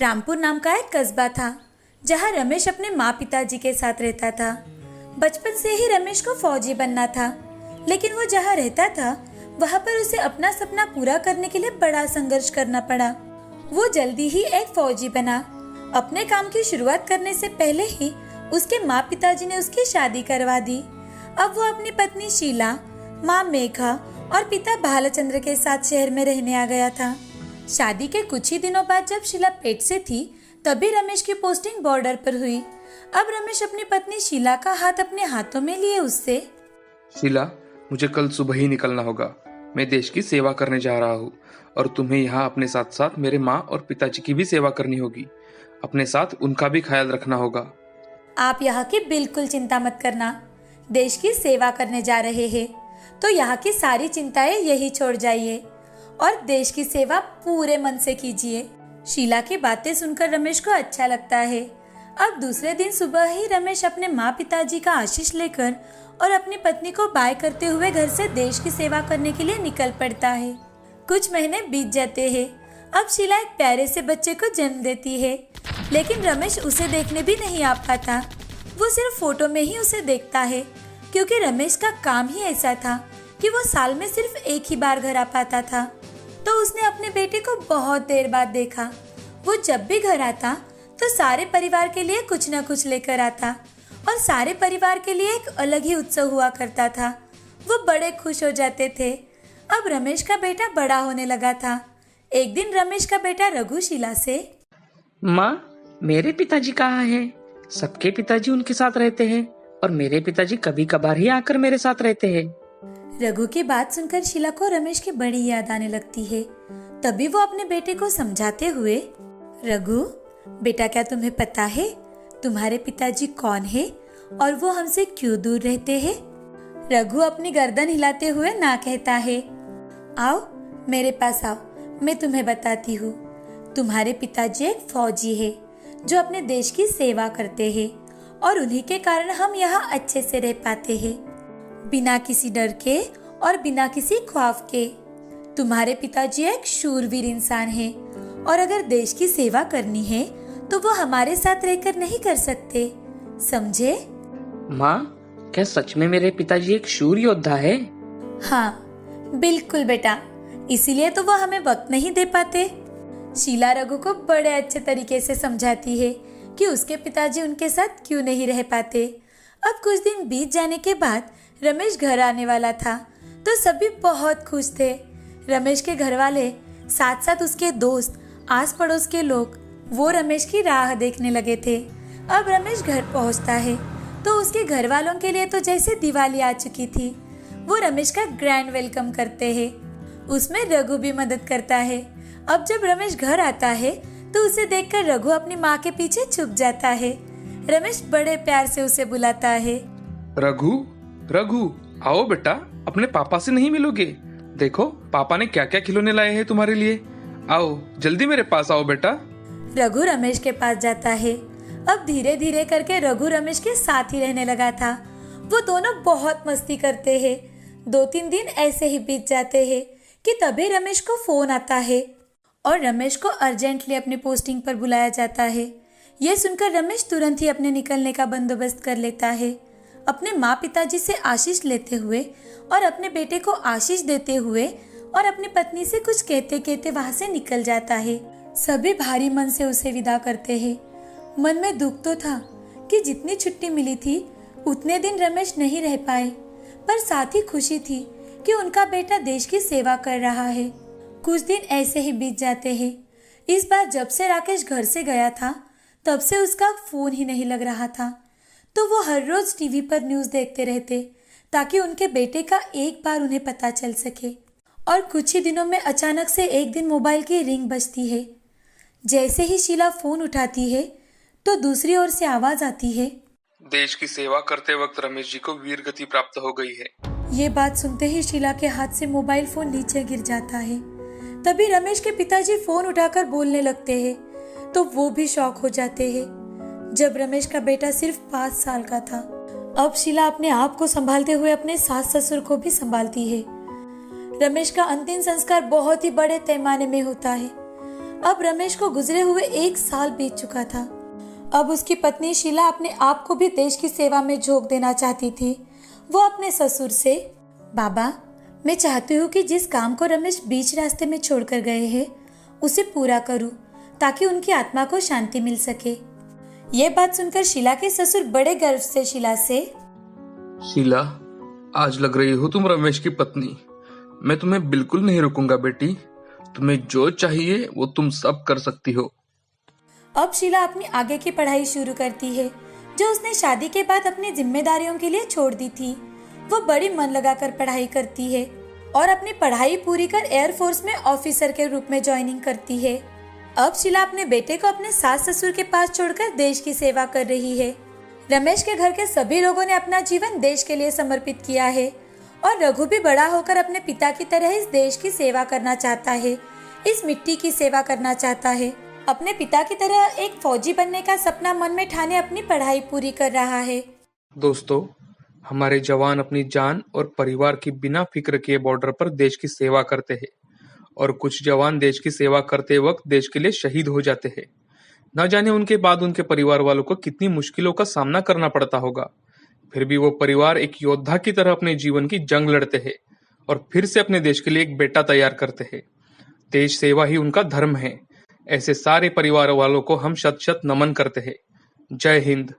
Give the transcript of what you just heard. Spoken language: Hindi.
रामपुर नाम का एक कस्बा था जहाँ रमेश अपने माँ पिताजी के साथ रहता था। बचपन से ही रमेश को फौजी बनना था, लेकिन वो जहाँ रहता था वहाँ पर उसे अपना सपना पूरा करने के लिए बड़ा संघर्ष करना पड़ा। वो जल्दी ही एक फौजी बना। अपने काम की शुरुआत करने से पहले ही उसके माँ पिताजी ने उसकी शादी करवा दी। अब वो अपनी पत्नी शीला, माँ मेघा और पिता भालचंद्र के साथ शहर में रहने आ गया था। शादी के कुछ ही दिनों बाद जब शीला पेट से थी तभी रमेश की पोस्टिंग बॉर्डर पर हुई। अब रमेश अपनी पत्नी शीला का हाथ अपने हाथों में लिए उससे, शीला, मुझे कल सुबह ही निकलना होगा। मैं देश की सेवा करने जा रहा हूँ और तुम्हें यहाँ अपने साथ साथ मेरे माँ और पिताजी की भी सेवा करनी होगी। अपने साथ उनका भी ख्याल रखना होगा। आप यहाँ की बिल्कुल चिंता मत करना। देश की सेवा करने जा रहे हैं तो यहाँ की सारी चिंताएं यही छोड़ जाइए और देश की सेवा पूरे मन से कीजिए। शीला की बातें सुनकर रमेश को अच्छा लगता है। अब दूसरे दिन सुबह ही रमेश अपने माँ पिताजी का आशीष लेकर और अपनी पत्नी को बाय करते हुए घर से देश की सेवा करने के लिए निकल पड़ता है। कुछ महीने बीत जाते हैं। अब शीला एक प्यारे से बच्चे को जन्म देती है, लेकिन रमेश उसे देखने भी नहीं आ पाता। वो सिर्फ फोटो में ही उसे देखता है, क्योंकि रमेश का काम ही ऐसा था कि वो साल में सिर्फ एक ही बार घर आ पाता था। तो उसने अपने बेटे को बहुत देर बाद देखा। वो जब भी घर आता तो सारे परिवार के लिए कुछ न कुछ लेकर आता और सारे परिवार के लिए एक अलग ही उत्सव हुआ करता था। वो बड़े खुश हो जाते थे। अब रमेश का बेटा बड़ा होने लगा था। एक दिन रमेश का बेटा रघु शीला से, माँ, मेरे पिताजी कहाँ हैं? सबके पिताजी उनके साथ रहते हैं और मेरे पिताजी कभी कभार ही आकर मेरे साथ रहते हैं। रघु की बात सुनकर शीला को रमेश की बड़ी याद आने लगती है। तभी वो अपने बेटे को समझाते हुए, रघु बेटा, क्या तुम्हें पता है तुम्हारे पिताजी कौन है और वो हमसे क्यों दूर रहते हैं? रघु अपनी गर्दन हिलाते हुए ना कहता है। आओ मेरे पास आओ, मैं तुम्हें बताती हूँ। तुम्हारे पिताजी एक फौजी है जो अपने देश की सेवा करते हैं और उन्हीं के कारण हम यहाँ अच्छे से रह पाते हैं, बिना किसी डर के और बिना किसी खौफ के। तुम्हारे पिताजी एक शूरवीर इंसान है और अगर देश की सेवा करनी है तो वो हमारे साथ रहकर नहीं कर सकते, समझे? माँ, क्या सच में मेरे पिताजी एक शूर योद्धा है? हाँ बिल्कुल बेटा, इसीलिए तो वो हमें वक्त नहीं दे पाते। शीला रघु को बड़े अच्छे तरीके से समझाती है कि उसके पिताजी उनके साथ क्यों नहीं रह पाते। अब कुछ दिन बीत जाने के बाद रमेश घर आने वाला था तो सभी बहुत खुश थे। रमेश के घर वाले, साथ साथ उसके दोस्त, आस पड़ोस के लोग, वो रमेश की राह देखने लगे थे। अब रमेश घर पहुंचता है तो उसके घर वालों के लिए तो जैसे दिवाली आ चुकी थी। वो रमेश का ग्रैंड वेलकम करते हैं। उसमें रघु भी मदद करता है। अब जब रमेश घर आता है तो उसे देखकर रघु अपनी माँ के पीछे छुप जाता है। रमेश बड़े प्यार से उसे बुलाता है, रघु, रघु, आओ बेटा, अपने पापा से नहीं मिलोगे? देखो पापा ने क्या क्या खिलौने लाए हैं तुम्हारे लिए। आओ जल्दी मेरे पास आओ बेटा। रघु रमेश के पास जाता है। अब धीरे धीरे करके रघु रमेश के साथ ही रहने लगा था। वो दोनों बहुत मस्ती करते हैं। 2-3 दिन ऐसे ही बीत जाते हैं कि तभी रमेश को फोन आता है और रमेश को अर्जेंटली अपनी पोस्टिंग पर बुलाया जाता है। ये सुनकर रमेश तुरंत ही अपने निकलने का बंदोबस्त कर लेता है। अपने माँ पिताजी से आशीष लेते हुए और अपने बेटे को आशीष देते हुए और अपनी पत्नी से कुछ कहते कहते वहाँ से निकल जाता है। सभी भारी मन से उसे विदा करते हैं। मन में दुख तो था कि जितनी छुट्टी मिली थी उतने दिन रमेश नहीं रह पाए, पर साथ ही खुशी थी कि उनका बेटा देश की सेवा कर रहा है। कुछ दिन ऐसे ही बीत जाते हैं। इस बार जब से राकेश घर से गया था तब से उसका फोन ही नहीं लग रहा था, तो वो हर रोज टीवी पर न्यूज़ देखते रहते ताकि उनके बेटे का एक बार उन्हें पता चल सके। और कुछ ही दिनों में अचानक से एक दिन मोबाइल की रिंग बजती है। जैसे ही शीला फोन उठाती है तो दूसरी ओर से आवाज आती है, देश की सेवा करते वक्त रमेश जी को वीर गति प्राप्त हो गई है। ये बात सुनते ही शीला के हाथ से मोबाइल फोन नीचे गिर जाता है। तभी रमेश के पिताजी फोन उठाकर बोलने लगते हैं तो वो भी शॉक हो जाते हैं। जब रमेश का बेटा सिर्फ 5 साल का था। अब शीला अपने आप को संभालते हुए अपने सास ससुर को भी संभालती है। रमेश का अंतिम संस्कार बहुत ही बड़े पैमाने में होता है। अब रमेश को गुजरे हुए 1 साल बीत चुका था। अब उसकी पत्नी शीला अपने आप को भी देश की सेवा में झोंक देना चाहती थी। वो अपने ससुर से, बाबा, मैं चाहती हूँ कि जिस काम को रमेश बीच रास्ते में छोड़कर गए हैं उसे पूरा करूँ, ताकि उनकी आत्मा को शांति मिल सके। ये बात सुनकर शीला के ससुर बड़े गर्व से शीला से, शीला, आज लग रही हो तुम रमेश की पत्नी। मैं तुम्हें बिल्कुल नहीं रुकूंगा बेटी। तुम्हें जो चाहिए वो तुम सब कर सकती हो। अब शीला अपनी आगे की पढ़ाई शुरू करती है, जो उसने शादी के बाद अपनी जिम्मेदारियों के लिए छोड़ दी थी। वो बड़ी मन लगाकर पढ़ाई करती है और अपनी पढ़ाई पूरी कर एयरफोर्स में ऑफिसर के रूप में ज्वाइनिंग करती है। अब शीला अपने बेटे को अपने सास ससुर के पास छोड़कर देश की सेवा कर रही है। रमेश के घर के सभी लोगों ने अपना जीवन देश के लिए समर्पित किया है और रघु भी बड़ा होकर अपने पिता की तरह इस देश की सेवा करना चाहता है, इस मिट्टी की सेवा करना चाहता है। अपने पिता की तरह एक फौजी बनने का सपना मन में ठाने अपनी पढ़ाई पूरी कर रहा है। दोस्तों, हमारे जवान अपनी जान और परिवार की बिना फिक्र किए बॉर्डर पर देश की सेवा करते हैं और कुछ जवान देश की सेवा करते वक्त देश के लिए शहीद हो जाते हैं। न जाने उनके बाद उनके परिवार वालों को कितनी मुश्किलों का सामना करना पड़ता होगा। फिर भी वो परिवार एक योद्धा की तरह अपने जीवन की जंग लड़ते हैं और फिर से अपने देश के लिए एक बेटा तैयार करते हैं। देश सेवा ही उनका धर्म है। ऐसे सारे परिवार वालों को हम शत शत नमन करते हैं। जय हिंद।